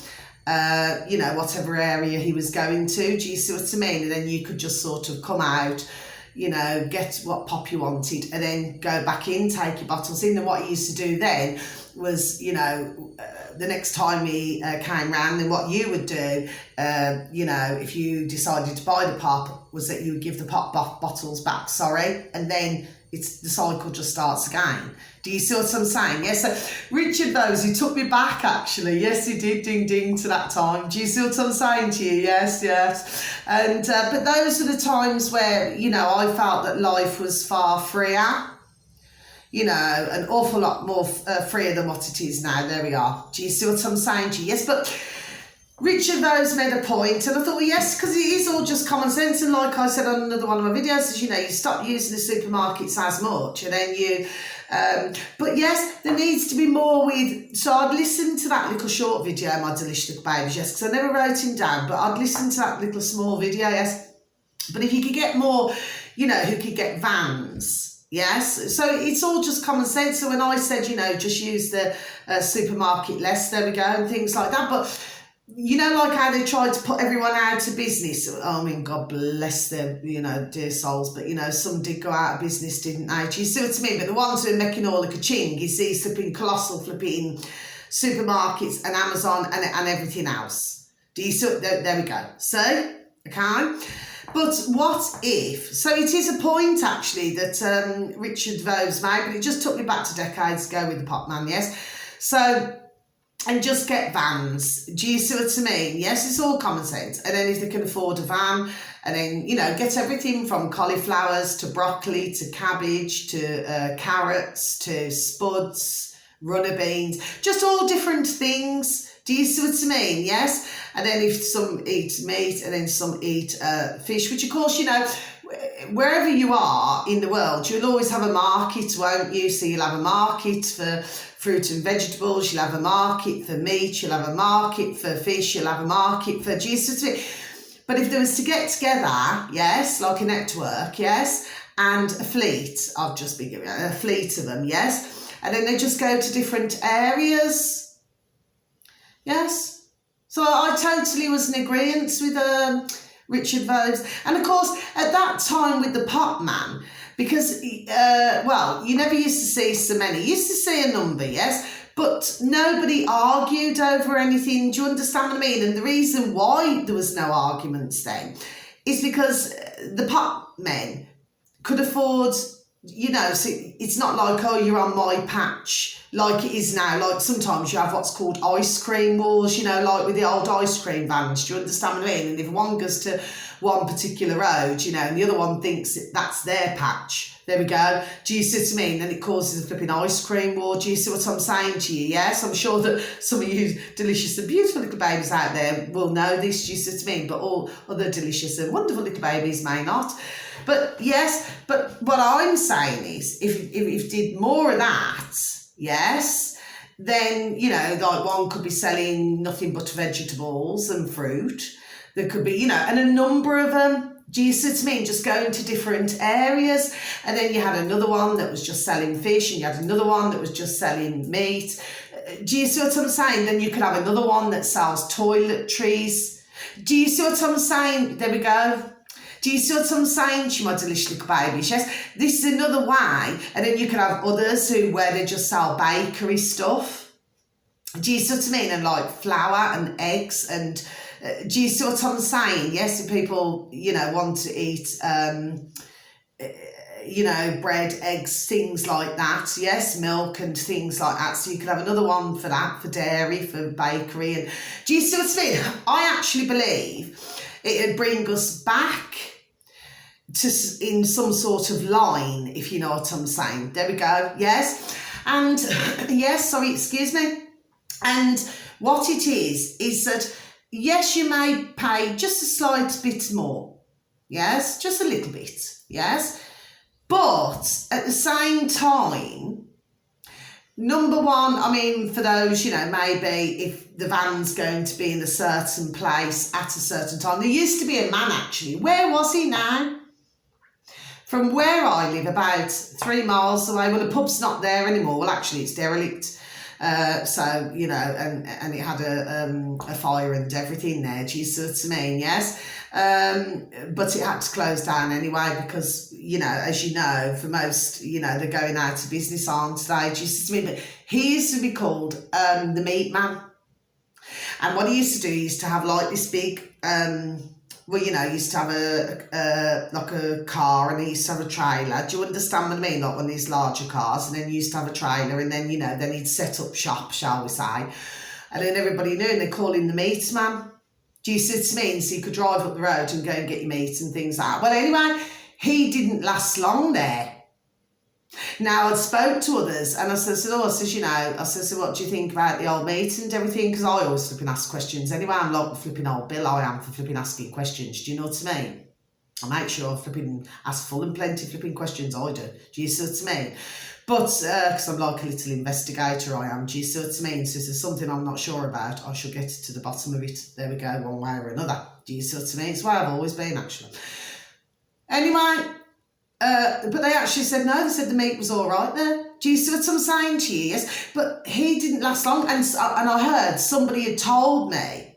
you know, whatever area he was going to. Do you see what I mean? And then you could just sort of come out, you know, get what pop you wanted, and then go back in, take your bottles in. And what he used to do then was, you know, the next time he came round, then what you would do, you know, if you decided to buy the pop, was that you would give the pop bottles back, and then the cycle just starts again. Do you see what I'm saying? Yes, so Richard Vobes, he took me back actually. Yes, he did, ding ding, to that time. Do you see what I'm saying to you? Yes, yes. And but those are the times where, you know, I felt that life was far freer. You know, an awful lot more freer than what it is now. There we are. Do you see what I'm saying to you? Yes, but Richard Vobes made a point, and I thought, well, yes, because it is all just common sense. And like I said on another one of my videos, is, you know, you stop using the supermarkets as much, and then you. But yes, there needs to be more with. So I'd listen to that little short video, my delicious little babies, yes, because I never wrote him down, but I'd listen to that little small video, yes. But if you could get more, you know, who could get vans. Yes, so it's all just common sense. So when I said, you know, just use the supermarket less, there we go, and things like that. But you know, like how they tried to put everyone out of business. I mean, God bless their, you know, dear souls. But, you know, some did go out of business, didn't they? Do you see what I mean? But the ones who are making all the ka-ching is these flipping colossal flipping supermarkets and Amazon and everything else. Do you see? There we go. So, okay. But what if, so it is a point actually that Richard Vobes made, but it just took me back to decades ago with the Pop Man, yes. So, and just get vans. Do you see what I mean? Yes, it's all common sense. And then if they can afford a van, and then, you know, get everything from cauliflowers to broccoli to cabbage to carrots to spuds, runner beans, just all different things. Do you see what I mean? Yes. And then if some eat meat and then some eat fish, which of course, you know, wherever you are in the world, you'll always have a market, won't you? So you'll have a market for fruit and vegetables, you'll have a market for meat, you'll have a market for fish, you'll have a market for but if there was to get together, yes, like a network, yes, and a fleet, I've just been given a fleet of them, yes, and then they just go to different areas, yes. So I totally was in agreement with Richard Voves, and of course at that time with the Pot Man, because well, you never used to see so many. You used to see a number, yes, but nobody argued over anything. Do you understand what I mean? And the reason why there was no arguments then is because the pot men could afford, you know, so it's not like, oh, you're on my patch like it is now. Like sometimes you have what's called ice cream wars, you know, like with the old ice cream vans. Do you understand what I mean? And if one goes to one particular road, you know, and the other one thinks that's their patch, there we go. Do you see what I mean? Then it causes a flipping ice cream war. Do you see what I'm saying to you? Yes, I'm sure that some of you delicious and beautiful little babies out there will know this. Do you see what I mean? But all other delicious and wonderful little babies may not. But yes, but what I'm saying is, if you did more of that, yes, then, you know, like one could be selling nothing but vegetables and fruit. There could be, you know, and a number of them. Do you see what I mean? Just going to different areas. And then you had another one that was just selling fish, and you had another one that was just selling meat. Do you see what I'm saying? Then you could have another one that sells toiletries. Do you see what I'm saying? There we go. Do you see what I'm saying to you, my delicious little babies? Yes, this is another way. And then you can have others where they just sell bakery stuff. Do you see what I mean? And like flour and eggs and... do you see what I'm saying? Yes, if people, you know, want to eat, you know, bread, eggs, things like that. Yes, milk and things like that. So you could have another one for that, for dairy, for bakery. And do you see what I mean? I actually believe it would bring us back to in some sort of line, if you know what I'm saying. There we go. Yes. And yes, sorry, excuse me. And what it is that, yes, you may pay just a slight bit more. Yes, just a little bit. Yes. But at the same time, number one, I mean, for those, you know, maybe if the van's going to be in a certain place at a certain time. There used to be a man, actually. Where was he now? From where I live, about 3 miles away. Well, the pub's not there anymore. Well, actually, it's derelict. So, you know, and it had a fire and everything there, do you see what I mean? Yes. But it had to close down anyway because, you know, as you know, for most, you know, they're going out of business, aren't they? Do you see what I mean? But he used to be called the Meat Man. And what he used to do, he used to have like this big... well, you know, he used to have like a car, and he used to have a trailer. Do you understand what I mean? Like one of these larger cars, and then he used to have a trailer, and then, you know, then he'd set up shop, shall we say. And then everybody knew, and they call him the Meat Man. Do you see what I mean? So you could drive up the road and go and get your meat and things like that. Well, anyway, he didn't last long there. Now, I spoke to others, and I said, oh, I says, you know, I said, so what do you think about the old meat and everything? Because I always flipping ask questions anyway. I'm like the flipping old Bill, I am, for flipping asking questions. Do you know what I mean? I make sure I flipping ask full and plenty flipping questions, I do. Do you see what I mean? But, because I'm like a little investigator, I am. Do you see what I mean? So if there's something I'm not sure about, I shall get to the bottom of it. There we go, one way or another. Do you see what I mean? It's where I've always been, actually. Anyway... but they actually said no, they said the meat was all right there. Do you see what I'm saying to you? Yes, but he didn't last long. And I heard somebody had told me,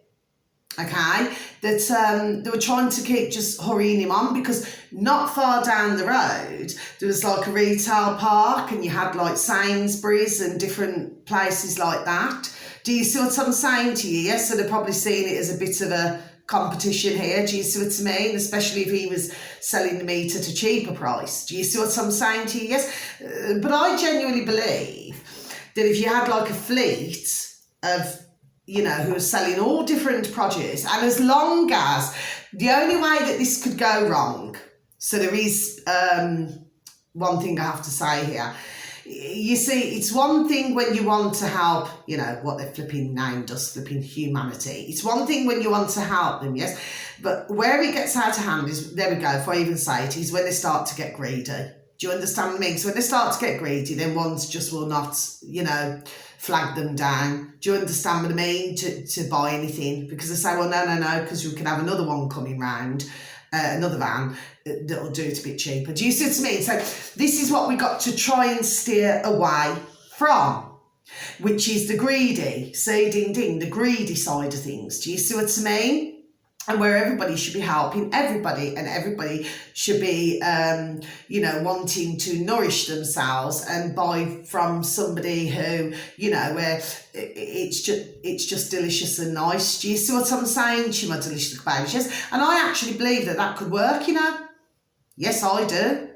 okay, that they were trying to keep just hurrying him on because not far down the road, there was like a retail park and you had like Sainsbury's and different places like that. Do you see what I'm saying to you? Yes, so they're probably seeing it as a bit of a competition here. Do you see what I mean? Especially if he was selling the meat at a cheaper price. Do you see what I'm saying to you? Yes. But I genuinely believe that if you had like a fleet of, you know, who are selling all different produce, and as long as the only way that this could go wrong, so there is one thing I have to say here, you see, it's one thing when you want to help, you know, what they're flipping named us, flipping humanity. It's one thing when you want to help them, yes, but where it gets out of hand is, there we go, if I even say it, is when they start to get greedy. Do you understand what I mean? So when they start to get greedy, then ones just will not, you know, flag them down. Do you understand what I mean? To buy anything, because they say, well, no, because we can have another one coming round, another van that'll do it a bit cheaper. Do you see what I mean? So this is what we got to try and steer away from, which is the greedy, see, ding ding, the greedy side of things. Do you see what I mean? And where everybody should be helping everybody, and everybody should be, you know, wanting to nourish themselves and buy from somebody who, you know, where it's just delicious and nice. Do you see what I'm saying? To my delicious babies, yes. And I actually believe that could work, you know. Yes, I do.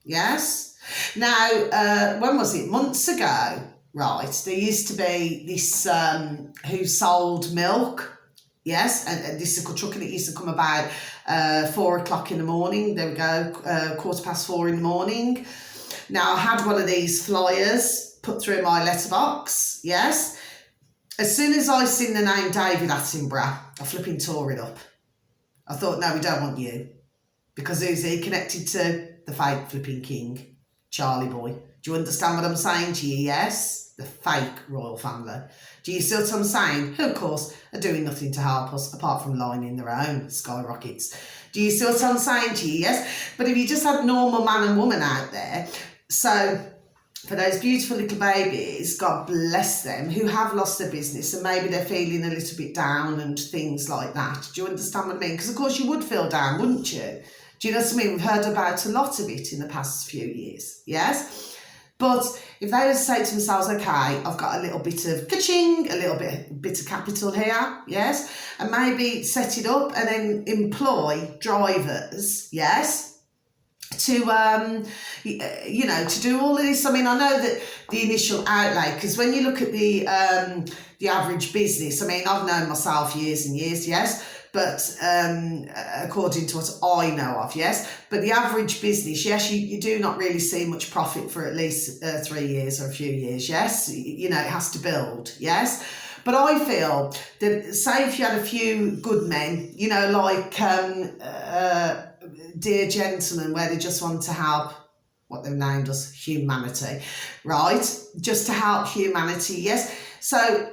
Yes. Now, when was it? Months ago, right? There used to be this who sold milk. Yes, and this is a truck, and it used to come about 4 o'clock in the morning. There we go, 4:15 in the morning. Now, I had one of these flyers put through my letterbox, yes. As soon as I seen the name David Attenborough, I flipping tore it up. I thought, no, we don't want you. Because who's he connected to? The fake flipping king, Charlie boy. Do you understand what I'm saying to you, yes? The fake royal family. Do you see what I'm saying? Who, of course, are doing nothing to help us apart from lining their own skyrockets. Do you see what I'm saying to you? Yes. But if you just had normal man and woman out there, so for those beautiful little babies, God bless them, who have lost their business and maybe they're feeling a little bit down and things like that. Do you understand what I mean? Because, of course, you would feel down, wouldn't you? Do you know what I mean? We've heard about a lot of it in the past few years. Yes. But if they would say to themselves, okay, I've got a little bit of ka-ching, a little bit of capital here, yes, and maybe set it up and then employ drivers, yes, to, you know, to do all of this. I mean, I know that the initial outlay, because when you look at the average business, I mean, I've known myself years and years, yes, but according to what I know of, yes. But the average business, yes, you do not really see much profit for at least 3 years or a few years, yes. You know, it has to build, yes. But I feel that, say if you had a few good men, you know, like Dear Gentlemen, where they just want to help, what they've named us, humanity, right? Just to help humanity, yes. So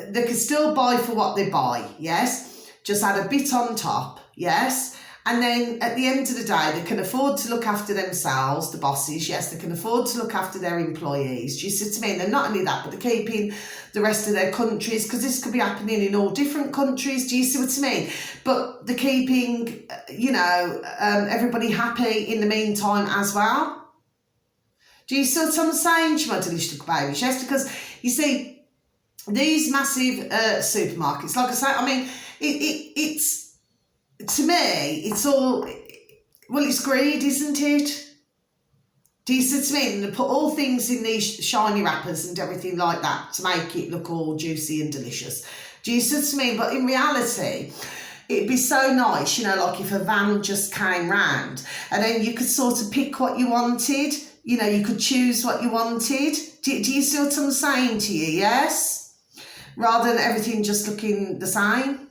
they can still buy for what they buy, yes. Just add a bit on top, yes. And then at the end of the day, they can afford to look after themselves, the bosses, yes. They can afford to look after their employees. Do you see what I mean? They're not only that, but they're keeping the rest of their countries, because this could be happening in all different countries. Do you see what I mean? But they're keeping, you know, everybody happy in the meantime as well. Do you see what I'm saying, my delicious little babies? Yes, because you see, these massive supermarkets, like I say, I mean, it's, to me, it's all, well, it's greed, isn't it? Do you see what I mean? And they put all things in these shiny wrappers and everything like that to make it look all juicy and delicious. Do you see what I mean? But in reality, it'd be so nice, you know, like if a van just came round and then you could sort of pick what you wanted. You know, you could choose what you wanted. Do you see what I'm saying to you? Yes? Rather than everything just looking the same.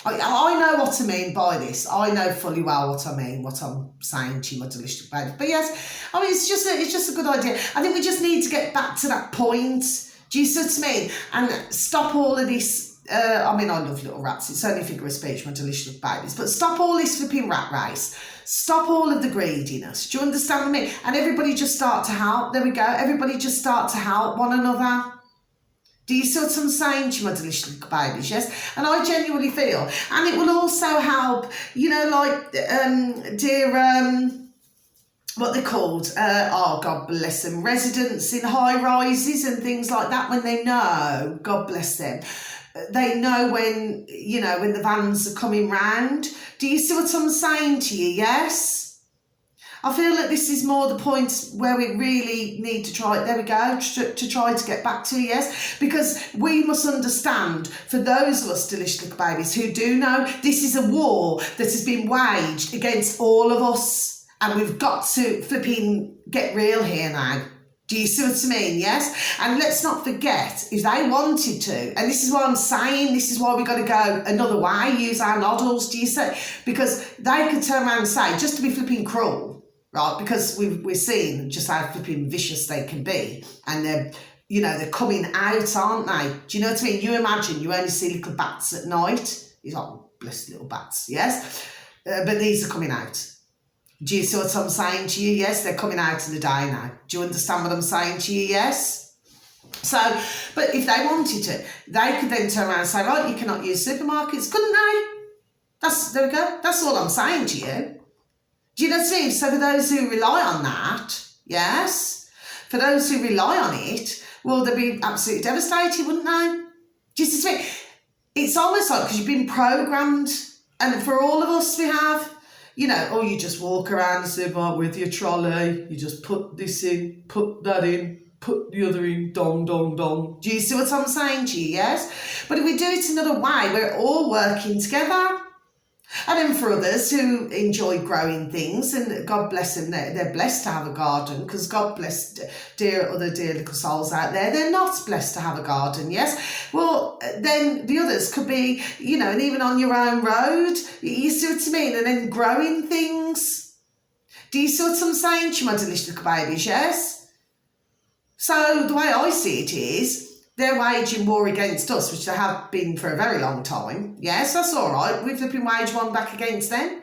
I know what I mean by this. I know fully well what I mean, what I'm saying to you, my delicious baby. But yes, I mean, it's just a good idea. I think we just need to get back to that point. Do you see what I mean? And stop all of this. I mean, I love little rats. It's only a figure of speech, my delicious babies. But stop all this flipping rat race. Stop all of the greediness. Do you understand what I mean? And everybody just start to help. There we go. Everybody just start to help one another. Do you see what I'm saying to you, my delicious little babies? Yes. And I genuinely feel, and it will also help, you know, like what they're called, oh, God bless them, residents in high rises and things like that, when they know, God bless them, they know when, you know, when the vans are coming round. Do you see what I'm saying to you? Yes. I feel that this is more the point where we really need to try, there we go, to try to get back to, yes, because we must understand, for those of us delicious little babies who do know, this is a war that has been waged against all of us, and we've got to flipping get real here now. Do you see what I mean? Yes? And let's not forget, if they wanted to, and this is what I'm saying, this is why we've got to go another way, use our noddles, do you see? Because they could turn around and say, just to be flipping cruel, right? Because we're seeing just how flipping vicious they can be. And they're coming out, aren't they? Do you know what I mean? You imagine you only see little bats at night. He's like, blessed little bats, yes? But these are coming out. Do you see what I'm saying to you? Yes, they're coming out in the day now. Do you understand what I'm saying to you? Yes? So, but if they wanted to, they could then turn around and say, right, you cannot use supermarkets, couldn't they? There we go. That's all I'm saying to you. Do you know what I mean? So for those who rely on that, yes, for those who rely on it, well, they'd be absolutely devastated, wouldn't they? Do you see what I mean? It's almost like, because you've been programmed, and for all of us we have, you just walk around the supermarket with your trolley, you just put this in, put that in, put the other in, dong, dong, dong. Do you see what I'm saying to you, yes? But if we do it another way, we're all working together. And then for others who enjoy growing things, and God bless them, they're blessed to have a garden, because God bless other dear little souls out there, they're not blessed to have a garden, yes? Well, then the others could be, and even on your own road, you see what I mean? And then growing things. Do you see what I'm saying to you, my delicious little babies, yes? So the way I see it is, they're waging war against us, which they have been for a very long time. Yes, that's all right. We've been waged one back against them.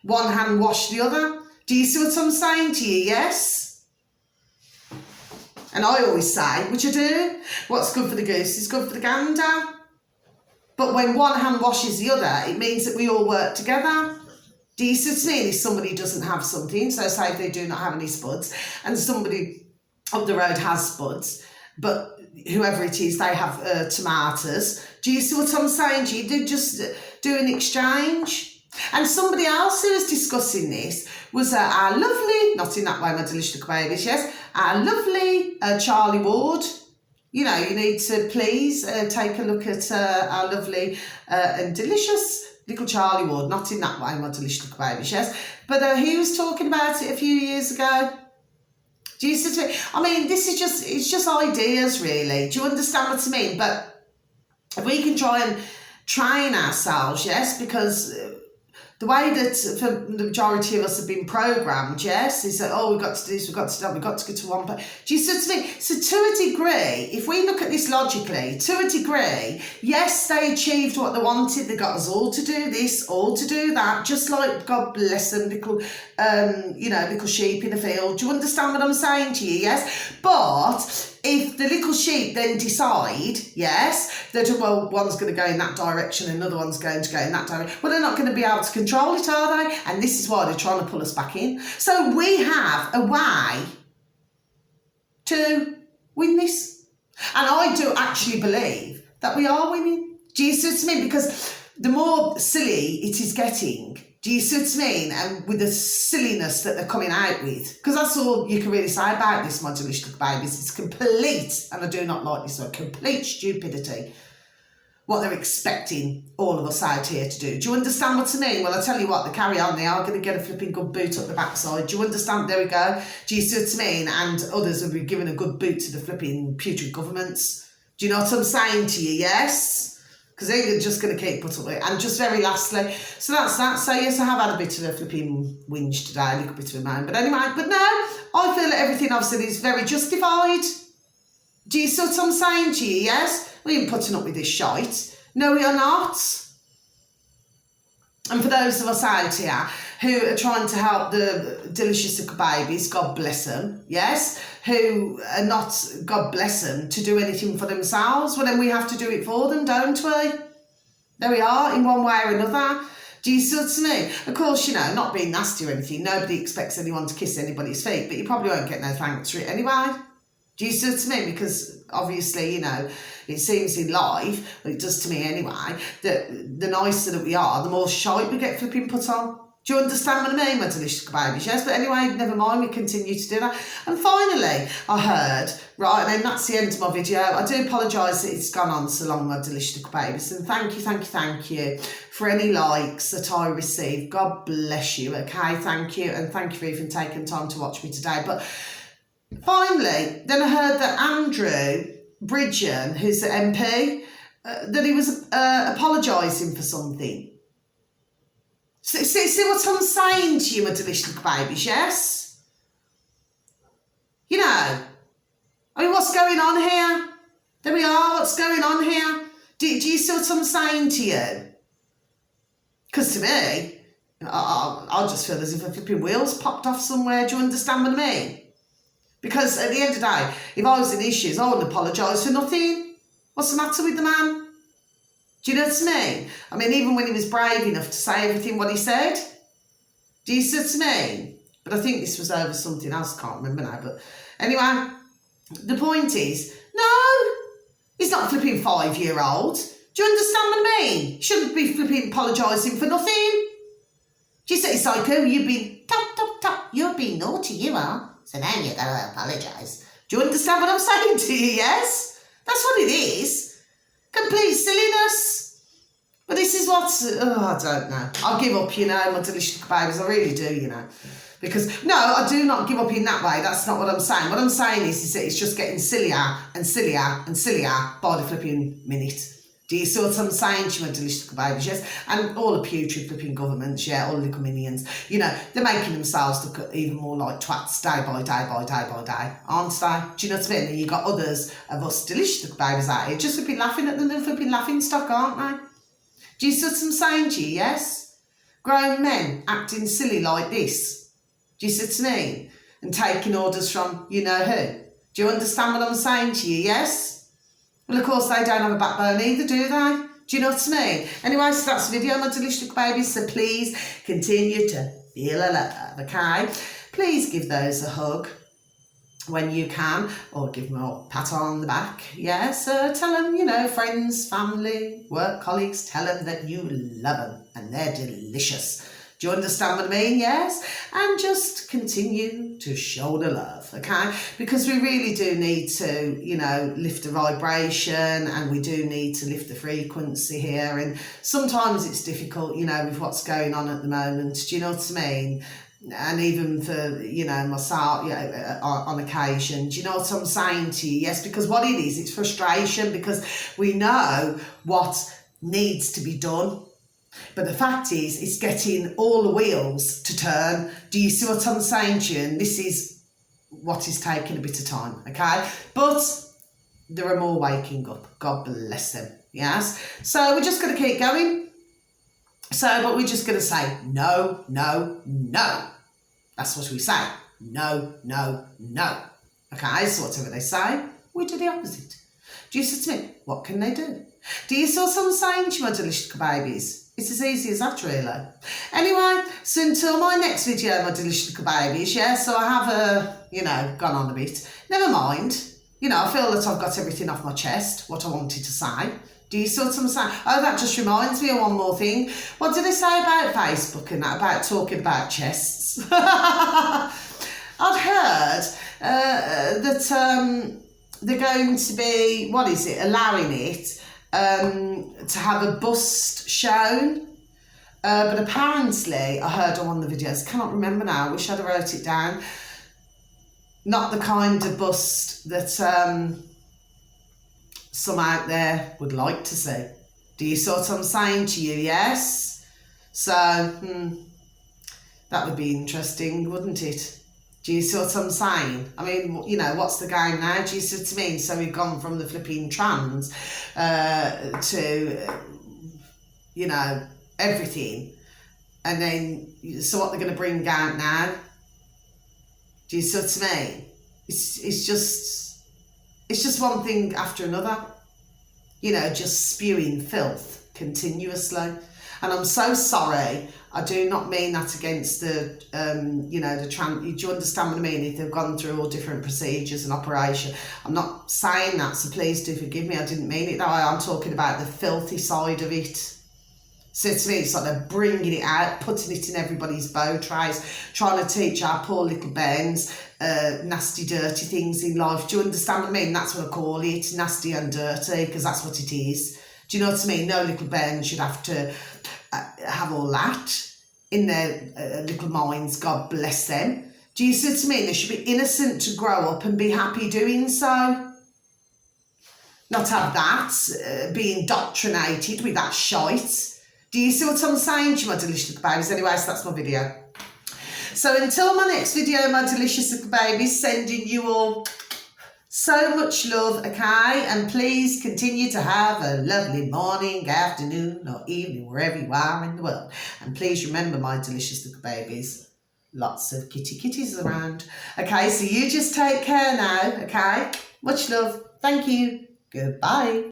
One hand wash the other. Do you see what I'm saying to you? Yes? And I always say, which I do, what's good for the goose is good for the gander. But when one hand washes the other, it means that we all work together. Do you see what I mean? If somebody doesn't have something, so say if they do not have any spuds, and somebody up the road has spuds, but whoever it is, they have tomatoes. Do you see what I'm saying? Do you just do an exchange? And somebody else who was discussing this was our lovely, not in that way, my delicious little babies, yes, our lovely Charlie Ward. You need to please take a look at our lovely and delicious little Charlie Ward, not in that way, my delicious little babies, yes. But he was talking about it a few years ago. Do you see what I mean? I mean, it's just ideas, really. Do you understand what I mean? But if we can try and train ourselves, yes, because the way that for the majority of us have been programmed, yes, is that, we've got to do this, we've got to do that, we've got to go to one place. Do you see what I mean? So to a degree, if we look at this logically, to a degree, yes, they achieved what they wanted. They got us all to do this, all to do that, just like, God bless them, little sheep in the field. Do you understand what I'm saying to you? Yes? But if the little sheep then decide, yes, that, one's going to go in that direction, another one's going to go in that direction, well, they're not going to be able to control it, are they? And this is why they're trying to pull us back in. So we have a way to win this. And I do actually believe that we are winning. Do you see what I mean? Because the more silly it is getting, do you see what I mean? And with the silliness that they're coming out with. Because that's all you can really say about this, my delicious little babies. It's complete, and I do not like this word, complete stupidity. What they're expecting all of us out here to do. Do you understand what I mean? Well, I tell you what, they carry on. They are going to get a flipping good boot up the backside. Do you understand? There we go. Do you see what I mean? And others will be giving a good boot to the flipping putrid governments. Do you know what I'm saying to you? Yes? Because they're just going to keep put up with it. And just very lastly, so that's that. So yes, I have had a bit of a flipping whinge today, a little bit of a moan. But anyway, but no, I feel that everything I've said is very justified. Do you see what I'm saying to you? Yes? We ain't putting up with this shite. No, we are not. And for those of us out here who are trying to help the delicious little babies, God bless them, yes, who are not, God bless them, to do anything for themselves, well, then we have to do it for them, don't we? There we are, in one way or another. Do you see what I mean? Of course, not being nasty or anything, nobody expects anyone to kiss anybody's feet, but you probably won't get no thanks for it anyway. Do you see what I mean? Because obviously, it seems in life, well, it does to me anyway, that the nicer that we are, the more shite we get flipping put on. Do you understand what I mean, my delicious babies? Yes, but anyway, never mind, we continue to do that. And finally, I heard, right, and then that's the end of my video. I do apologise that it's gone on so long, my delicious babies. And thank you for any likes that I receive. God bless you, okay? Thank you. And thank you for even taking time to watch me today. But Finally, then I heard that Andrew Bridgen, who's the MP, that he was apologising for something. See what I'm saying to you, my delicious little babies, yes? You know, I mean, what's going on here? There we are, what's going on here? Do you see what I'm saying to you? Because to me, I'll just feel as if a flipping wheels popped off somewhere. Do you understand what I mean? Because at the end of the day, if I was in issues, I wouldn't apologise for nothing. What's the matter with the man? Do you know what I mean? I mean, even when he was brave enough to say everything what he said, do you see what I mean? But I think this was over something else, I can't remember now. But anyway, the point is, no, he's not a flipping 5-year-old. Do you understand what I mean? He shouldn't be flipping apologising for nothing. Do you say, psycho, you've been, top, you're being naughty, you are. So now you've got to apologise. Do you understand what I'm saying to you, yes? That's what it is. Complete silliness. But this is what's, I don't know. I'll give up, you know, my delicious babies. I really do, you know. Because, no, I do not give up in that way. That's not what I'm saying. What I'm saying is that it's just getting sillier and sillier and sillier by the flipping minute. Do you see what I'm saying to you, my delicious little babies, yes? And all the putrid flipping governments, yeah, all the little minions, you know, they're making themselves look even more like twats day by day by day by day, aren't they? Do you know what I mean? And you've got others of us delicious little babies out here just flipping laughing at them, they're flipping laughing stock, aren't they? Do you see what I'm saying to you, yes? Grown men acting silly like this. Do you see what I mean? And taking orders from you know who. Do you understand what I'm saying to you, yes? Well, of course, they don't have a backbone either, do they? Do you know what I mean? Anyway, so that's the video, my delicious little babies. So please continue to feel a love, okay? Please give those a hug when you can, or give them a pat on the back. Yeah, so tell them, you know, friends, family, work colleagues, tell them that you love them and they're delicious. Do you understand what I mean? Yes? And just continue to show the love, okay? Because we really do need to, you know, lift the vibration, and we do need to lift the frequency here. And sometimes it's difficult, you know, with what's going on at the moment. Do you know what I mean? And even for, you know, myself, you know, on occasion. Do you know what I'm saying to you? Yes, because what it is, it's frustration, because we know what needs to be done. But the fact is, it's getting all the wheels to turn. Do you see what I'm saying to you? And this is what is taking a bit of time, okay? But there are more waking up. God bless them, yes? So we're just going to keep going. But we're just going to say, no, no, no. That's what we say. No, no, no. Okay, so whatever they say, we do the opposite. Do you see what I mean? What can they do? Do you see what I'm saying to you, my delicious babies? It's as easy as that, really. Anyway, so until my next video, my delicious little babies, yeah, so I have, you know, gone on a bit. Never mind. You know, I feel that I've got everything off my chest, what I wanted to say. Do you see what I'm saying? Oh, that just reminds me of one more thing. What did they say about Facebook and that, about talking about chests? I've heard that they're going to be, what is it, allowing it to have a bust shown, but apparently I heard on one of the videos, cannot remember now, I wish I'd have wrote it down, not the kind of bust that some out there would like to see. Do you see what I'm saying to you? Yes? So that would be interesting, wouldn't it? Do you see what I'm saying? I mean, you know, what's the game now? Do you see what I mean? So we've gone from the flipping trans to, you know, everything. And then, so what they're going to bring out now? Do you see what I mean? It's just one thing after another. You know, just spewing filth continuously. And I'm so sorry. I do not mean that against the, you know, the trans. Do you understand what I mean? If they've gone through all different procedures and operation. I'm not saying that, so please do forgive me. I didn't mean it that way. I'm talking about the filthy side of it. So to me, it's like they're bringing it out, putting it in everybody's bow trays, trying to teach our poor little Bens nasty, dirty things in life. Do you understand what I mean? That's what I call it, nasty and dirty, because that's what it is. Do you know what I mean? No little Ben should have to have all that in their little minds. God bless them. Do you see what I mean? They should be innocent to grow up and be happy doing so. Not have that, be indoctrinated with that shite. Do you see what I'm saying to you, my delicious little babies? Anyway, so that's my video. So until my next video, my delicious little babies, sending you all so much love, okay? And please continue to have a lovely morning, afternoon, or evening, wherever you are in the world. And please remember, my delicious little babies, lots of kitties around. Okay, so you just take care now, okay? Much love. Thank you. Goodbye.